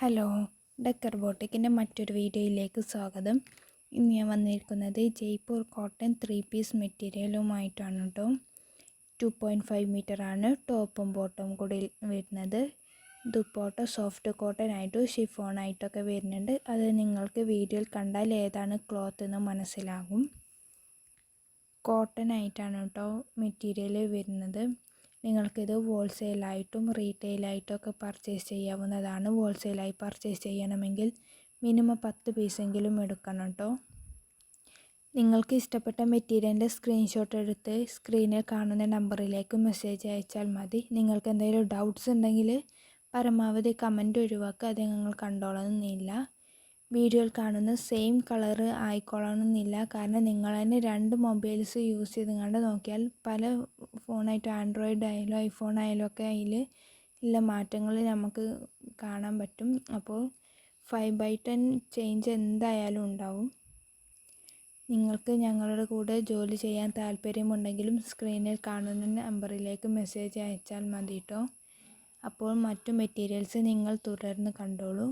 Hello, decker ബോട്ടിക്കിൻ്റെ മറ്റൊരു വീഡിയോയിലേക്ക് സ്വാഗതം. ഇന്ന് ഞാൻ വന്നിരിക്കുന്നത് ജയ്പൂർ കോട്ടൺ 3 പീസ് മെറ്റീരിയലുമായിട്ടാണ് കേട്ടോ. 2.5 മീറ്ററാണ് ടോപ്പും ബോട്ടവും കൂടി വരുന്നത്. ദുപ്പട്ട സോഫ്റ്റ് കോട്ടൺ ആയിട്ടും ഷിഫോൺ ആയിട്ടൊക്കെ വരുന്നുണ്ട്. അത് നിങ്ങൾക്ക് വീഡിയോയിൽ കണ്ടാൽ ഏതാണ് ക്ലോത്ത് എന്ന് മനസ്സിലാകും. കോട്ടൺ ആയിട്ടാണ് കേട്ടോ മെറ്റീരിയൽ വരുന്നത്. നിങ്ങൾക്കിത് ഹോൾസെയിലായിട്ടും റീറ്റെയിലായിട്ടും ഒക്കെ പർച്ചേസ് ചെയ്യാവുന്നതാണ്. ഹോൾസെയിലായി പർച്ചേസ് ചെയ്യണമെങ്കിൽ മിനിമം 10 പീസെങ്കിലും എടുക്കണം കേട്ടോ. നിങ്ങൾക്ക് ഇഷ്ടപ്പെട്ട മെറ്റീരിയലിൻ്റെ സ്ക്രീൻഷോട്ട് എടുത്ത് സ്ക്രീനിൽ കാണുന്ന നമ്പറിലേക്ക് മെസ്സേജ് അയച്ചാൽ മതി. നിങ്ങൾക്ക് എന്തെങ്കിലും ഡൗട്ട്സ് ഉണ്ടെങ്കിൽ പരമാവധി കമൻറ്റ് ഒഴിവാക്കുക. അത് ഞങ്ങൾ കണ്ടോളണമെന്നില്ല. വീഡിയോയിൽ കാണുന്ന സെയിം കളറ് ആയിക്കോളണമെന്നില്ല. കാരണം നിങ്ങൾ തന്നെ 2 മൊബൈൽസ് യൂസ് ചെയ്തുകൊണ്ട് നോക്കിയാൽ പല ഫോണായിട്ട് ആൻഡ്രോയിഡ് ആയാലും ഐഫോൺ ആയാലും ഒക്കെ അതിൽ ഉള്ള മാറ്റങ്ങൾ നമുക്ക് കാണാൻ പറ്റും. അപ്പോൾ 5/10 ചേഞ്ച് എന്തായാലും ഉണ്ടാവും. നിങ്ങൾക്ക് ഞങ്ങളുടെ കൂടെ ജോലി ചെയ്യാൻ താല്പര്യമുണ്ടെങ്കിലും സ്ക്രീനിൽ കാണുന്ന നമ്പറിലേക്ക് മെസ്സേജ് അയച്ചാൽ മതി കേട്ടോ. അപ്പോൾ മറ്റു മെറ്റീരിയൽസ് നിങ്ങൾ തുടർന്ന് കണ്ടോളൂ.